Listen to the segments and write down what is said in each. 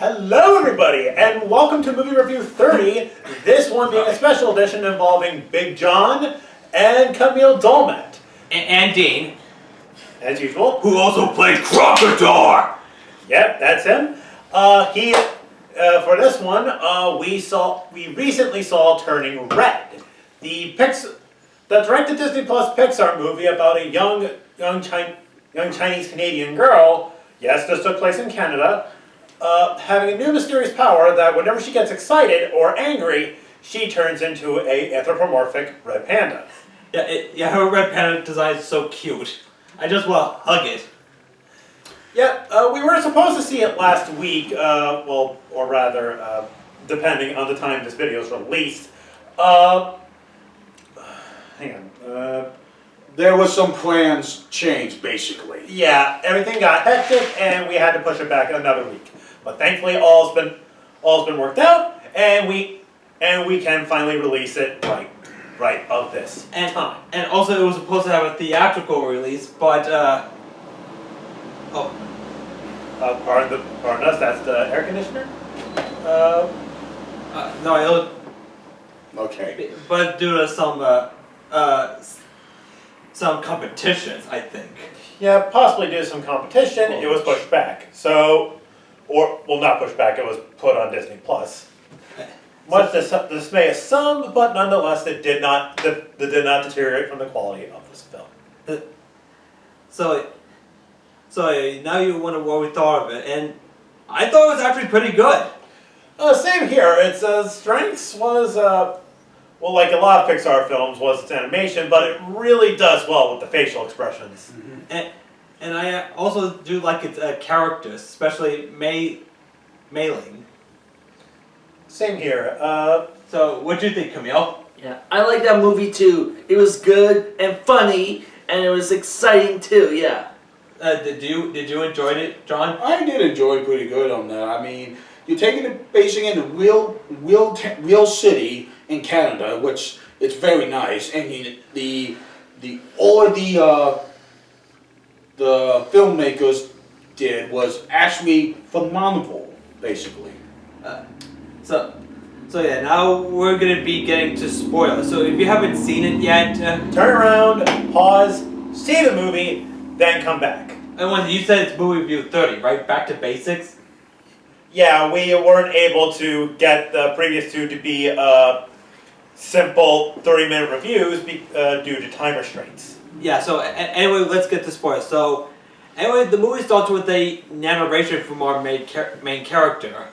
Hello everybody, and welcome to Movie Review 30, this one being a special edition involving BigJohn and Kamil. And Dean. As usual. Who also played Crocodile! Yep, that's him. For this one, we recently saw Turning Red, the direct-to-Disney Plus Pixar movie about a young Chinese-Canadian girl. Yes, this took place in Canada. Having a new mysterious power that whenever she gets excited or angry, she turns into a anthropomorphic red panda. Yeah, her red panda design is so cute. I just want to hug it. Yeah, we were supposed to see it last week, or rather, depending on the time this video is released. Hang on. There was some plans changed, basically. Yeah, everything got hectic, and we had to push it back another week. But thankfully, all's been worked out, and we can finally release it right of this time. And also, it was supposed to have a theatrical release, but Pardon us. That's the air conditioner. no, it was, Okay. but due to some competitions, I think. Yeah, possibly due to some competition, it was pushed back. Not pushed back. It was put on Disney Plus. Much to the dismay of some, but nonetheless, it did not deteriorate from the quality of this film. So now you wonder what we thought of it, and I thought it was actually pretty good. Same here. Its strengths was, like a lot of Pixar films, was its animation, but it really does well with the facial expressions. Mm-hmm. And I also do like its characters, especially Mei-Ling. Same here. So, what do you think, Kamil? Yeah, I like that movie too. It was good and funny, and it was exciting too. Yeah. Did you enjoy it, John? I did enjoy pretty good on that. I mean, you're taking it, basing it in real city in Canada, which it's very nice. I mean, the filmmakers did was actually phenomenal, basically. So yeah, now we're gonna be getting to spoilers. So if you haven't seen it yet, Turn around, pause, see the movie, then come back. and when you said it's movie review 30, right? Back to basics. Yeah, we weren't able to get the previous two to be simple 30-minute reviews due to time restraints. Yeah. So anyway, let's get to spoilers. So anyway, the movie starts with a narration from our main character.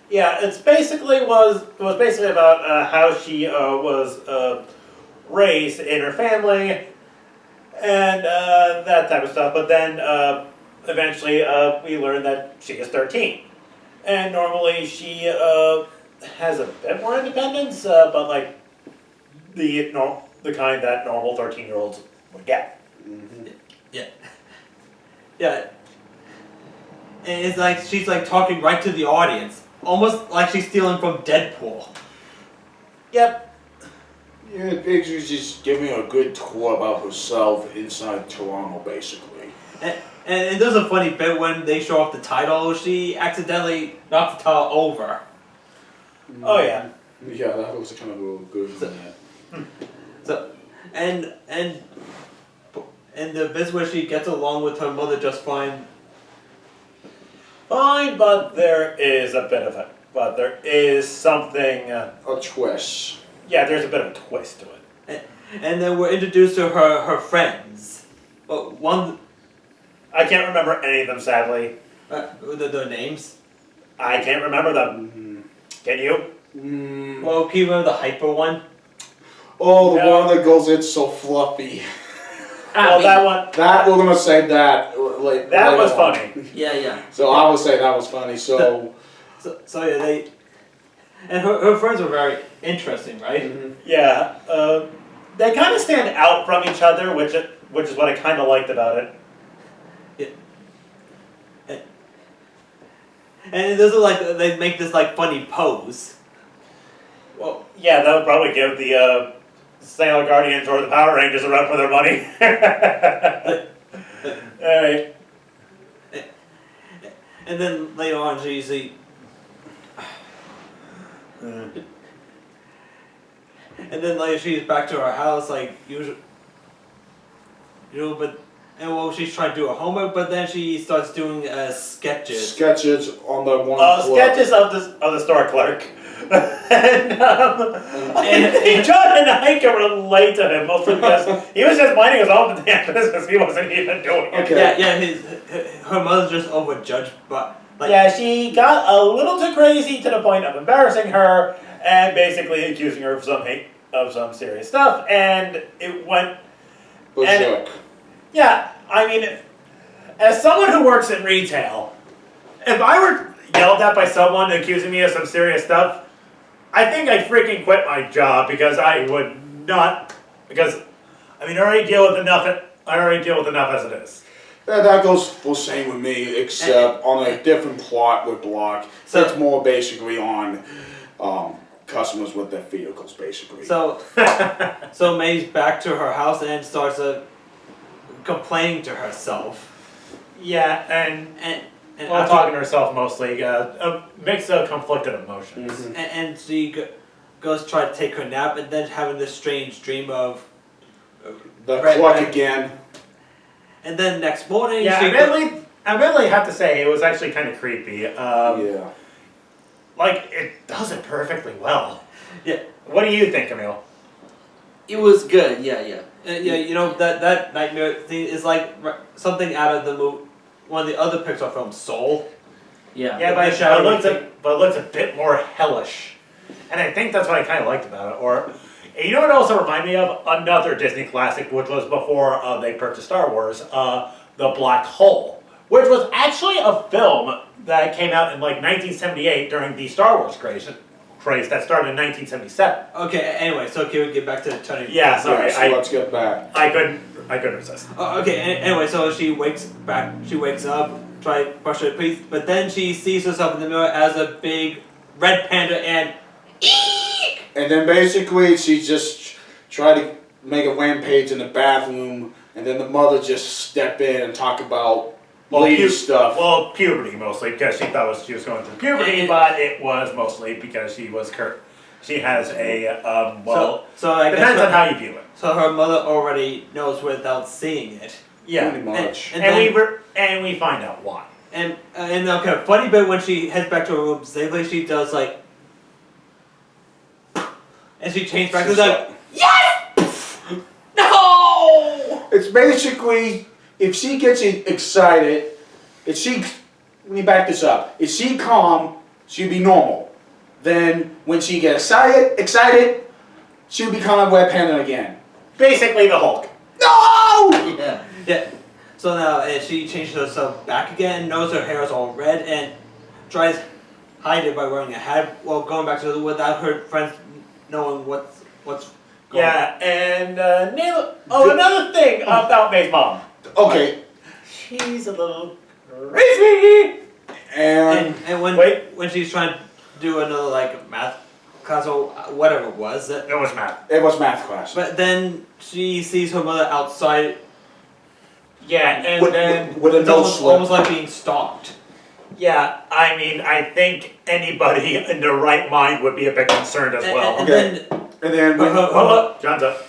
Yeah, it was basically about how she was raised in her family and that type of stuff. But then eventually we learn that she is 13, and normally she has a bit more independence, but like the kind that normal 13-year-olds would get. Mm-hmm. Yeah. And it's like she's like talking right to the audience. Almost like she's stealing from Deadpool. Yep. Yeah, Biggs just giving a good tour about herself inside Toronto, basically. And there's a funny bit when they show off the title, she accidentally knocks the title over. Oh yeah. Yeah, that was kind of a good one. So, and the bits where she gets along with her mother just fine. Fine, but there is something. A twist. Yeah, there's a bit of a twist to it. And then we're introduced to her friends. But one, I can't remember any of them, sadly. their names. I can't remember them. Can you? Well, can you remember the hyper one? Oh, the No. one that goes, it's so fluffy. Well, that one. That, we're gonna say that. That was on. funny. Yeah. So I would say that was funny, so So yeah, they... And her friends were very interesting, right? Mm-hmm. Yeah. They kind of stand out from each other, which is what I kind of liked about it. Yeah. And those are like, they make this like funny pose. Well, yeah, that would probably give the Sailor Guardians or the Power Rangers a run for their money. Alright. And then later on, she And then like she's back to her house like usual, but she's trying to do her homework, but then she starts doing sketches. Sketches on the one. Sketches of the store clerk. and John and I can relate to him mostly because he was just minding his own damn business. He wasn't even doing it. Okay. Her mother just overjudged, but like yeah, she got a little too crazy to the point of embarrassing her and basically accusing her of some serious stuff, and it went. Berserk. Yeah, I mean, as someone who works in retail, if I were yelled at by someone accusing me of some serious stuff, I think I'd freaking quit my job because I would not. Because I mean, I already deal with enough as it is. Yeah, that goes full same with me, except on a different plot with Block. So it's more basically on customers with their vehicles, basically. So May's back to her house and starts complaining to herself. Yeah, and after, talking to herself mostly, a mix of conflicted emotions. Mm-hmm. and she goes try to take her nap, and then having this strange dream of the clock again. And then next morning, yeah, I really have to say it was actually kind of creepy. Yeah. Like it does it perfectly well. Yeah. What do you think, Kamil? It was good. Yeah. You know that nightmare thing is like something out of the movie, one of the other Pixar films, Soul. Yeah. Yeah, but it looks a bit more hellish, and I think that's what I kind of liked about it. Or, you know what it also reminded me of? Another Disney classic, which was before they purchased Star Wars, The Black Hole, which was actually a film that came out in like 1978 during the Star Wars craze that started in 1977. Okay. Anyway, so can we get back to Tony? Yeah, sorry. Yeah, so let's get back. I couldn't resist. Okay. Anyway, so she wakes up, try to brush her teeth, but then she sees herself in the mirror as a big red panda and. And then basically she just tried to make a rampage in the bathroom, and then the mother just step in and talk about lady stuff. Well, puberty mostly, because she thought she was going through puberty, but it was mostly because she was She has a So I depends guess on how you view it. So her mother already knows without seeing it. Yeah, pretty much. and we find out why. And okay, funny bit when she heads back to her room safely, she does like, and she changes back to like, yes, no. It's basically, if she gets excited, let me back this up. If she calm, she'd be normal. Then when she gets excited, she'll become a red panda again. Basically the Hulk. No! Yeah. So now she changes herself back again, knows her hair is all red, and tries to hide it by wearing a hat while going back to the without her friends knowing what's going on. Yeah, and another thing about May's mom. Okay. She's a little crazy. And when she's trying to do another like math class or whatever it was, It was math. it was math class. but then she sees her mother outside. Yeah, and then with a It's no almost slip. like being stalked. yeah, I mean, I think anybody in their right mind would be a bit concerned as well. And Okay. And then when, John's up.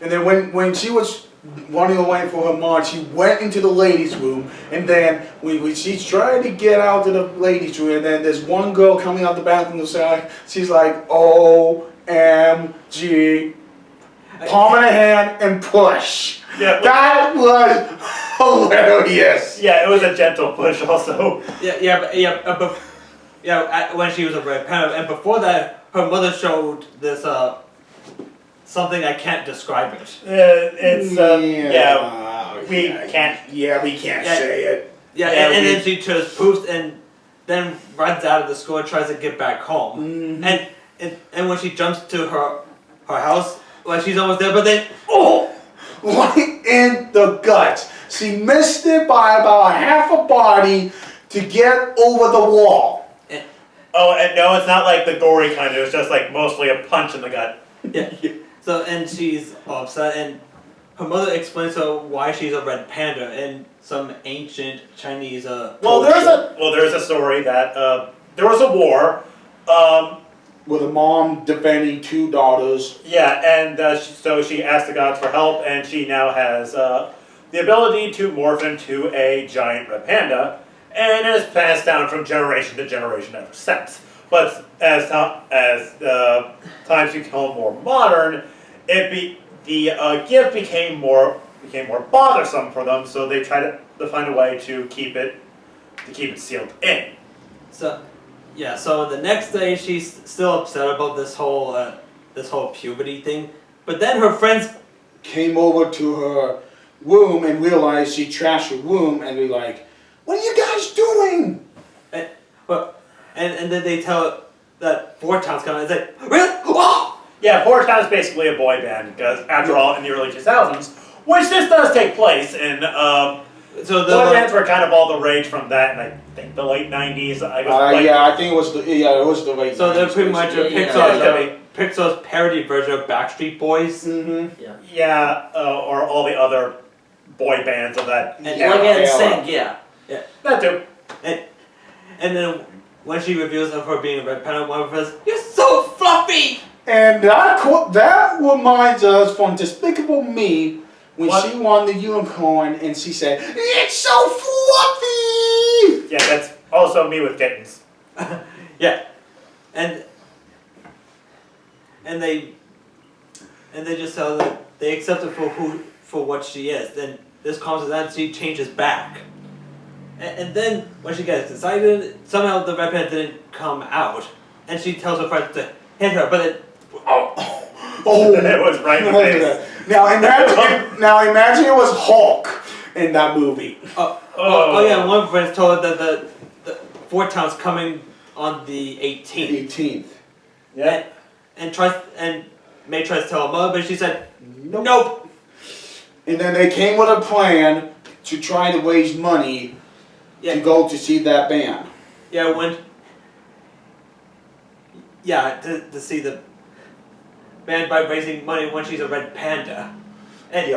and then when she was running away from her mom, she went into the ladies' room, and then when she's trying to get out to the ladies' room, and then there's one girl coming out the bathroom side, she's like, OMG, palm in her hand and push. Yeah, That was hilarious. yeah, it was a gentle push also. When she was a red panda, and before that, her mother showed this something I can't describe it. We can't. Yeah, we can't Yeah. say it. And then she just poofs and then runs out of the school and tries to get back home. Mhm. And when she jumps to her house, like she's almost there, but then Right in the guts. She missed it by about half a body to get over the wall. Oh, and no, it's not like the gory kind. It was just like mostly a punch in the gut. yeah. So and she's upset, and her mother explains to her why she's a red panda in some ancient Chinese Well, there's a story that there was a war, with a mom defending two daughters. Yeah, and so she asked the gods for help, and she now has the ability to morph into a giant red panda, and is passed down from generation to generation ever since. But as times become more modern, the gift became more bothersome for them. So they tried to find a way to keep it sealed in. So, yeah. So the next day, she's still upset about this whole puberty thing. But then her friends Came over to her room and realized she trashed her room, and they're like, "What are you guys doing?" and then they tell that Four Town's coming. It's like, really? Oh! Yeah, Four Town is basically a boy band because, after all, in the early 2000s, which this does take place in. So boy bands were kind of all the rage from that, and I think the late 90s. I think it was the late. So they're pretty much Yeah. Pixar's parody version of Backstreet Boys. Mm-hmm. Yeah, or all the other boy bands of that. And Like NSYNC, yeah. That too. And then when she reveals of her being a red panda, one of her says, "You're so fluffy." And that reminds us from Despicable Me when What? she won the unicorn and she said, "It's so fluffy." Yeah, that's also me with kittens. Yeah, and they just tell that they accept her for what she is. Then this comes and she changes back, and then when she gets excited, somehow the red panda didn't come out, and she tells her friends to hit her, but it. Oh, It was right in the face. Now imagine it was Hulk in that movie. Oh yeah, one of her friends told her that the Fort Town's coming on the 18th. 18th. Yeah. And May tries to tell her mother, but she said, Nope. nope. And then they came with a plan to try to raise money Yeah. to go to see that band. Yeah, to see the band by raising money when she's a red panda. And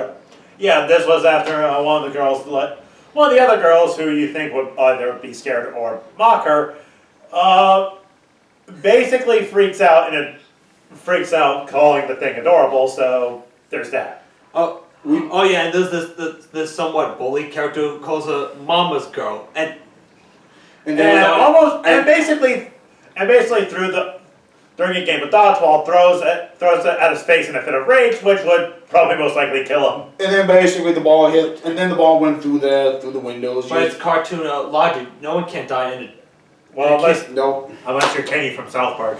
Yeah, this was after one of the other girls who you think would either be scared or mock her, basically freaks out calling the thing adorable. So there's that. oh yeah, and there's this somewhat bully character who calls her Mama's girl, and Basically during a game of dodgeball, throws it at his face in a fit of rage, which would probably most likely kill him. And then basically the ball hit, and then the ball went through the windows. but it's cartoon logic. No one can die in it. Well, Nope. unless you're Kenny from South Park.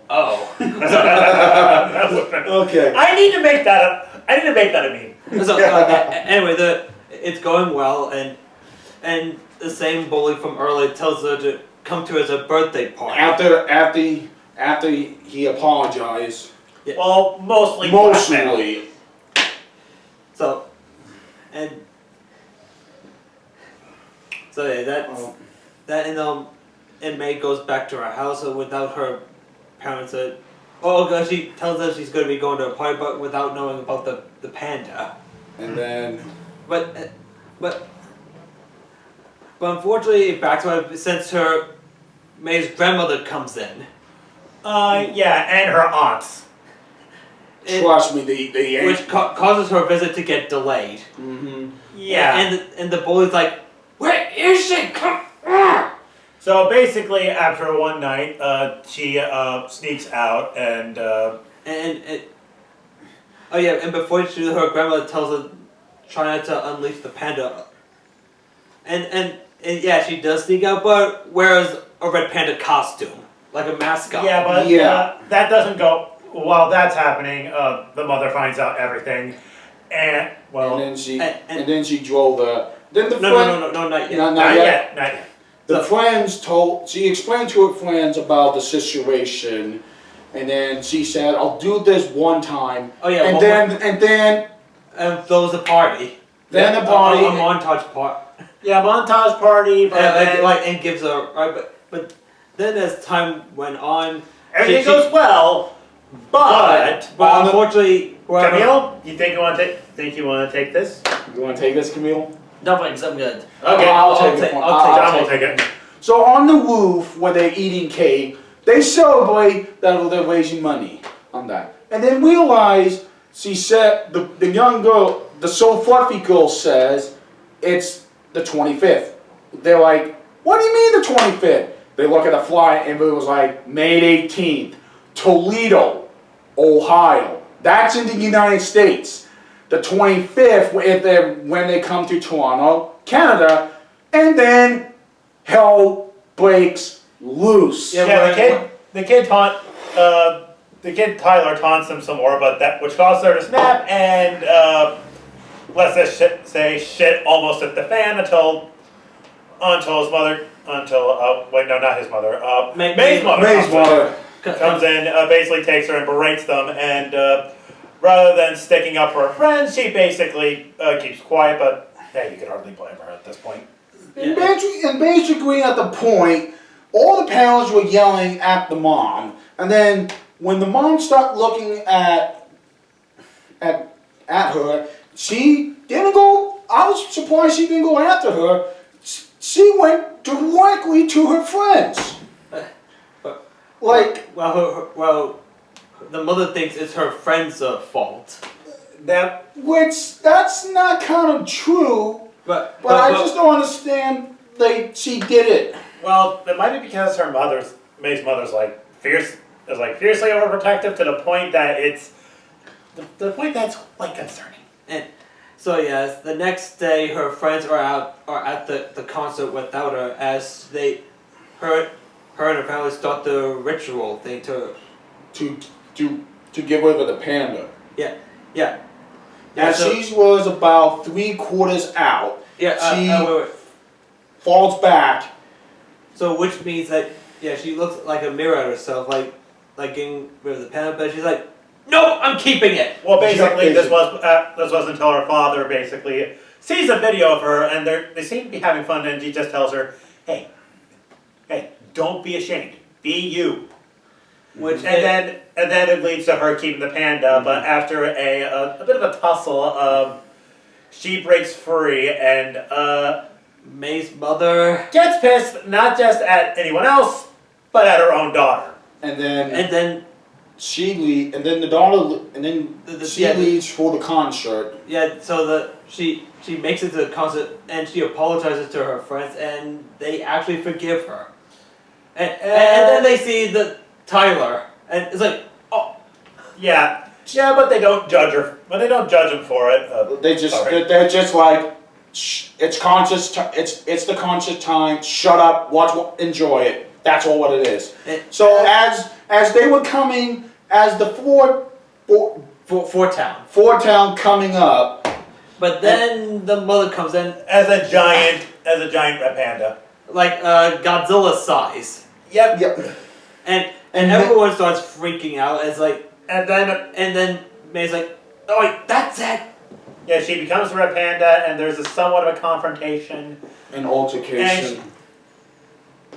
Oh. Okay. I need to make that a meme. So anyway, it's going well, and the same bully from earlier tells her to come to his birthday party. After he apologized. Yeah. Well, mostly. blackmail. Mostly. So yeah, and May goes back to her house without her parents. She tells her she's going to be going to a party, but without knowing about the panda. And then But unfortunately, back to her, since May's grandmother comes in. Yeah, and her aunts. trust me, the Which causes her visit to get delayed. Mm-hmm. Yeah. And the bully's like, "Where is she? Come on!" So basically, after one night, she sneaks out and. And before her grandmother tells her, try not to unleash the panda. And yeah, she does sneak out, but wears a red panda costume, like a mascot. Yeah, but Yeah. that doesn't go. While that's happening, the mother finds out everything, and well, and then and- she drove the. Then the No, not yet. Not not yet. yet, not yet. The friends she explained to her friends about the situation, and then she said, "I'll do this one time." Oh yeah, and one then throws a party. Then the party. A montage part. Yeah, montage party, but then And gives a right, but then as time went on, everything goes well. But unfortunately, Kamil, you think you want to take this? You want to take this, Camille? No thanks, I'm good. Okay, I'll take it. John will take it. So on the roof where they're eating cake, they celebrate that they're raising money on that. And then realize, she said, the young girl, the So Fluffy girl says, it's the 25th. They're like, what do you mean the 25th? They look at the flyer and it was like, May 18th, Toledo, Ohio. That's in the United States. The 25th, when they come to Toronto, Canada, and then hell breaks loose. Yeah, the kid Tyler taunts him some more, but that which caused her to snap and let's just say shit almost at the fan until his mother, wait, no, not his mother, May's mother comes in, basically takes her and berates them, and rather than sticking up for her friends, she basically keeps quiet, but hey, you can hardly blame her at this point. And basically at the point, all the parents were yelling at the mom, and then when the mom started looking at her, she didn't go, I was surprised she didn't go after her. She went directly to her friends. Like, well, the mother thinks it's her friend's fault. That's not kind of true. But I just don't understand. She did it. Well, it might be because May's mother's fiercely overprotective to the point that it's the point that's like concerning. And so yes, the next day her friends are at the concert without her as her and her family start the ritual thing to get rid of the panda. Yeah. And so, she was about 3/4 out. Yeah. Wait. Falls back. So which means that she looks like a mirror at herself, like getting rid of the panda, but she's like, no, I'm keeping it. Well, basically, this was until her father basically sees a video of her, and they seem to be having fun, and he just tells her, hey, don't be ashamed, be you. And then it leads to her keeping the panda, but after a bit of a tussle, she breaks free, and May's mother gets pissed not just at anyone else, but at her own daughter. And then she leaves for the concert. Yeah, so she makes it to the concert and she apologizes to her friends and they actually forgive her. And then they see the Tyler and it's like, oh. Yeah, but they don't judge her. But they don't judge him for it. They're just like, it's the concert time. Shut up, enjoy it. That's all what it is. So as they were coming, as the Fort Town coming up, but then the mother comes in as a giant red panda, like Godzilla size. Yep. And everyone starts freaking out. It's like, and then May's like, oh wait, that's it. Yeah, she becomes the red panda, and there's somewhat of a confrontation, an altercation.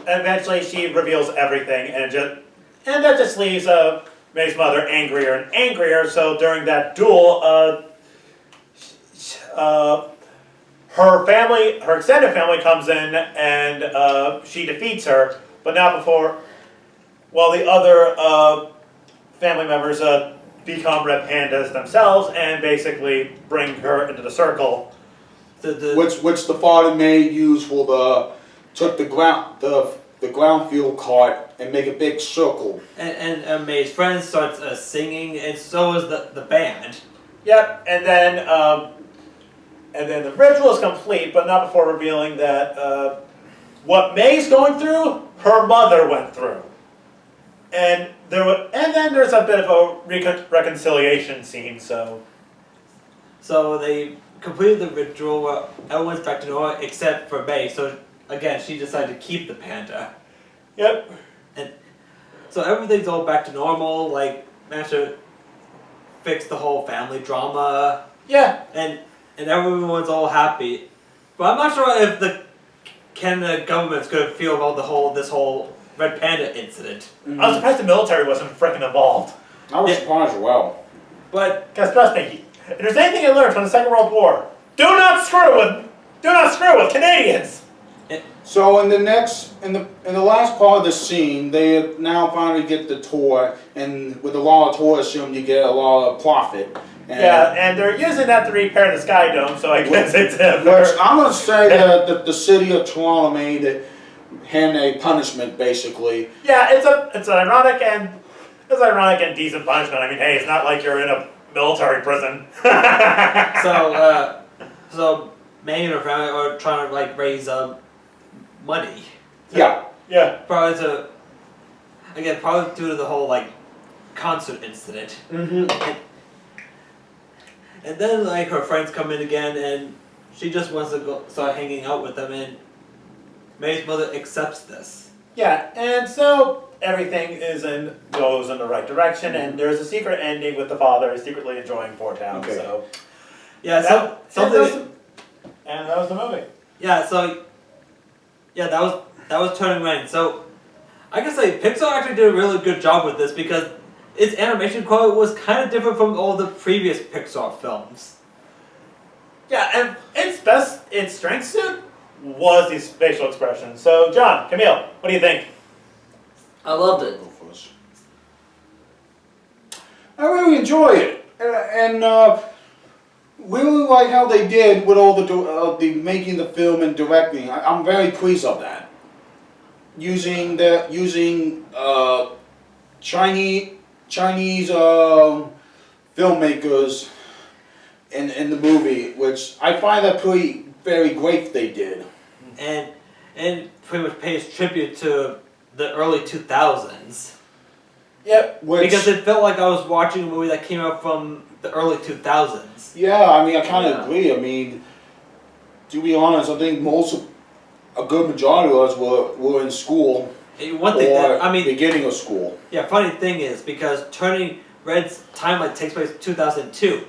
And eventually, she reveals everything, and that just leaves May's mother angrier and angrier. So during that duel, her extended family comes in, and she defeats her. But not before, while the other family members become red pandas themselves and basically bring her into the circle. Which the father May used took the ground field cart and make a big circle. And May's friends starts singing, and so is the band. Yep, and then the ritual is complete, but not before revealing that what May's going through, her mother went through. And then there's a bit of a reconciliation scene. So they completed the ritual where everyone's back to normal except for May. So again, she decided to keep the panda. Yep. And so everything's all back to normal. Like managed to fix the whole family drama. Yeah. And everyone's all happy. But I'm not sure if the Canada government's gonna feel about this whole Red Panda incident. Mm-hmm. I was surprised the military wasn't freaking involved. I was surprised as well. But because trust me, if there's anything I learned from the Second World War, do not screw with Canadians. So in the last part of the scene, they now finally get the tour, and with a lot of tourism, you get a lot of profit. And Yeah, and they're using that to repair the Sky Dome, so I guess it's which I'm gonna say that the city of Toronto made him a punishment, basically. Yeah, it's an ironic and decent punishment. I mean, hey, it's not like you're in a military prison. So May and her family are trying to like raise money. Yeah. Yeah. Probably due to the whole like concert incident. Mm-hmm. And then like her friends come in again, and she just wants to go start hanging out with them, and May's mother accepts this. Yeah, and so everything goes in the right direction, and there's a secret ending with the father secretly enjoying Fort Town. Okay. So Yeah, and that was the movie. Yeah, that was Turning Red. So I can say Pixar actually did a really good job with this because its animation quality was kind of different from all the previous Pixar films. Yeah, and its strength suit was the facial expression. So, John, Camille, what do you think? I loved it. I really enjoy it, and really like how they did with all the making the film and directing. I'm very pleased of that. Using Chinese filmmakers in the movie, which I find that very great they did. And pretty much pays tribute to the early 2000s. Yep. Because it felt like I was watching a movie that came out from the early 2000s. Yeah, I mean, I kind of agree. I mean, to be honest, I think a good majority of us were in school. One thing beginning of school. Yeah, funny thing is, because Turning Red's timeline takes place in 2002.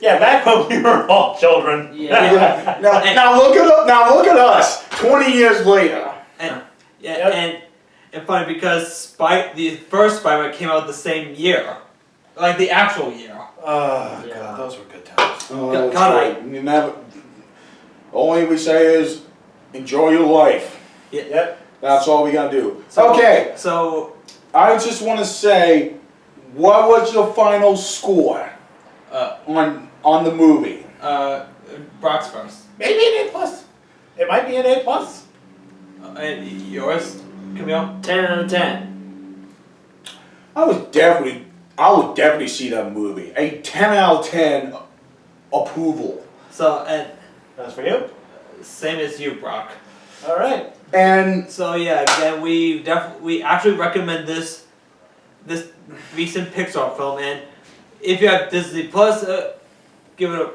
Yeah, back when we were all children. Yeah. Now look at us, 20 years later. And funny because the first Spider-Man came out the same year, like the actual year. Oh God, those were good times. Oh, only we say is enjoy your life. Yep. That's all we gotta do. So, okay. So I just want to say, what was your final score on the movie? Brock's first. Maybe an A+. It might be an A+. And yours, Camille? 10 out of 10. I would definitely see that movie. A 10 out of 10 approval. So, and That's for you. same as you, Brock. All right. And So yeah, again, we actually recommend this recent Pixar film, and if you have Disney Plus, give it a.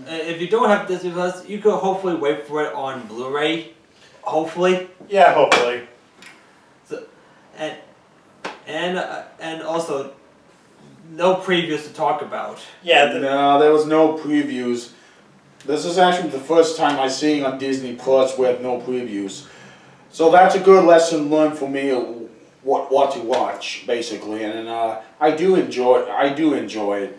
If you don't have Disney Plus, you could hopefully wait for it on Blu-ray. Hopefully. Yeah, hopefully. So, and also, no previews to talk about. Yeah. no, there was no previews. This is actually the first time I see on Disney Plus with no previews. So that's a good lesson learned for me what to watch, basically. And I do enjoy it.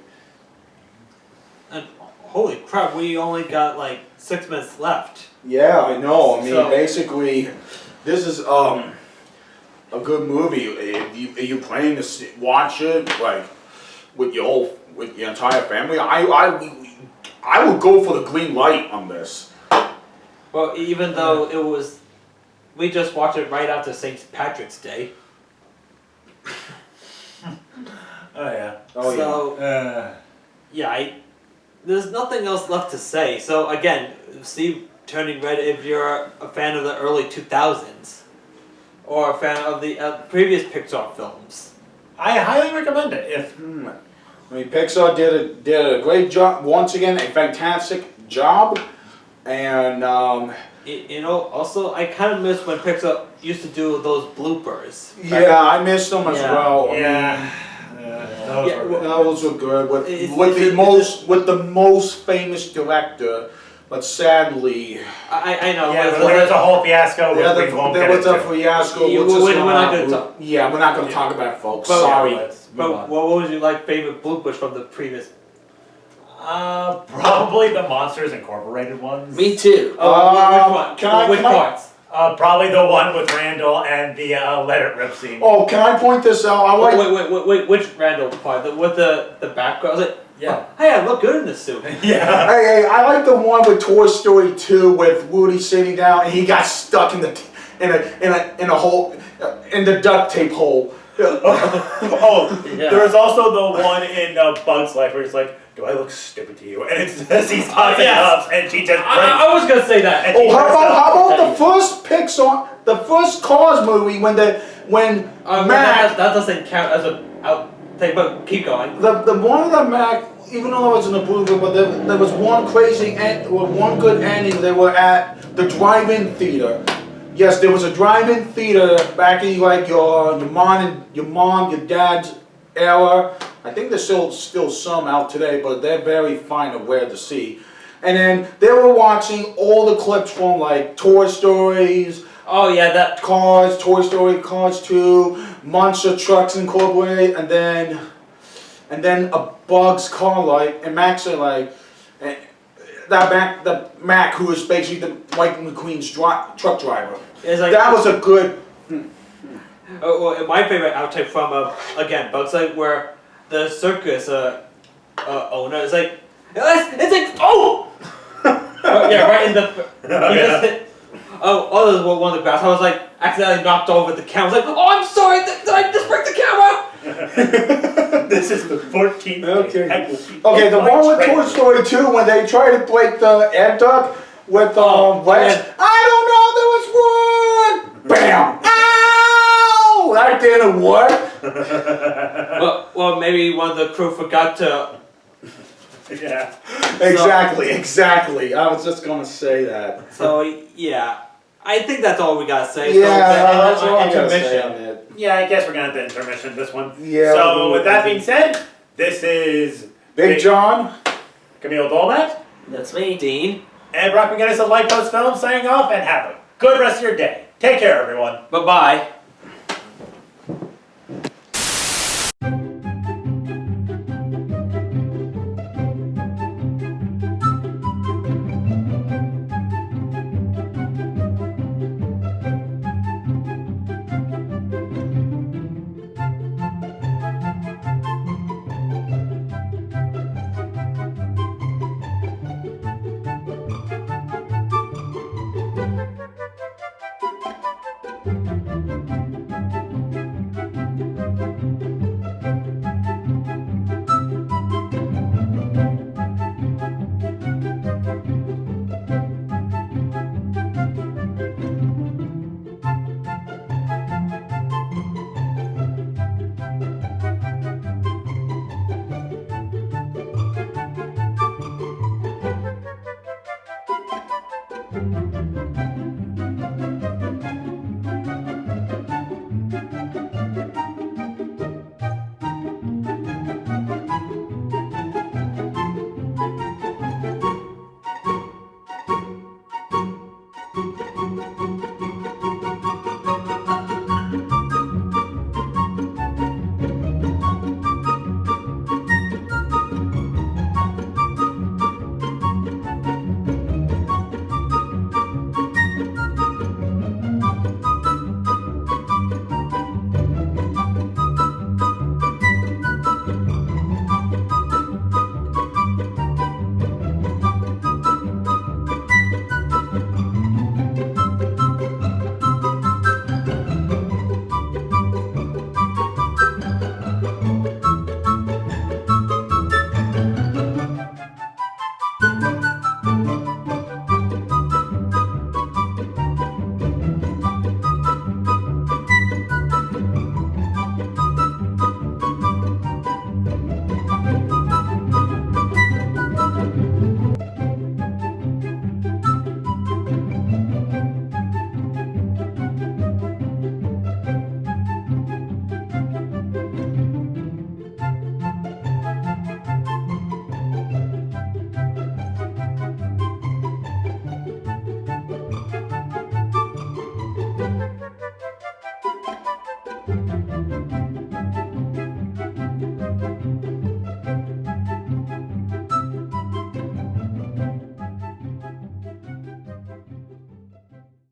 And holy crap, we only got like 6 minutes left. Yeah, I know. I mean, So- basically, this is a good movie. If you planning to watch it like with your entire family, I would go for the green light on this. Well, even though we just watched it right after St. Patrick's Day. Oh yeah. So, there's nothing else left to say. So again, see Turning Red if you're a fan of the early 2000s, or a fan of the previous Pixar films. I highly recommend it. I mean, Pixar did a great job once again, a fantastic job, and Also, I kind of miss when Pixar used to do those bloopers. yeah, I missed them as Yeah. well. I mean, Yeah. those were good with It's- the most famous director, but sadly, I know. Yeah, but but there was a whole fiasco with we won't there get was a into. fiasco. we're not gonna talk. Yeah, we're not going to talk about it, folks. But- Sorry. Let's move But on. what was your favorite bloopers from the previous? Probably the Monsters Incorporated ones. Me too. Oh, which one? can I- Which can I- parts? Probably the one with Randall and the Let It Rip scene. Oh, can I point this out? I like. Wait, which Randall part? With the background? I was like, Yeah. oh, hey, I look good in this suit. Yeah. Hey, I like the one with Toy Story 2 with Woody sitting down and he got stuck in the hole in the duct tape hole. Oh, Yeah. there was also the one in Bug's Life where he's like, "Do I look stupid to you?" And it's he's tossing yes. cups, and she just breaks. I was gonna say that. And Oh, she how breaks about up. the first Pixar, the first Cars movie when Mac, that doesn't count as a outtake, but keep going. the one of the Mac, even though it was in a movie, but there was one one good ending. They were at the drive-in theater. Yes, there was a drive-in theater back in like your mom, your dad's era. I think there's still some out today, but they're very fine and rare to see. And then they were watching all the clips from like Toy Stories, Oh yeah, that. Cars, Toy Story, Cars 2, Monster Trucks Incorporated, and then a Bug's Car Light, and Max are like, the Mac who is basically the Lightning McQueen's truck driver. It's like That was a good. well, my favorite outtake from again Bugs Life where the circus owner is like it's like oh yeah right in the he just hit that was one of the grass. I was like accidentally knocked over the camera. I was like oh I'm sorry did I just break the camera? This is the 14th. Okay. I will be Okay, in the my one with trailer. Toy Story 2 when they try to break the air duct with Rex. yeah. I don't know, there was one. Bam! Ow! That didn't work. well maybe one of the crew forgot to. Yeah. Exactly. I was just gonna say that. So yeah, I think that's all we gotta say. Yeah, so, that's all I gotta say intermission. on it. Yeah, I guess we're gonna have to intermission this one. Yeah. So with that being said, this is Big John. Kamil Dolmat That's me. Dean, and Brock McGinnis of Lightpost Films signing off, and have a good rest of your day. Take care, everyone. bye bye.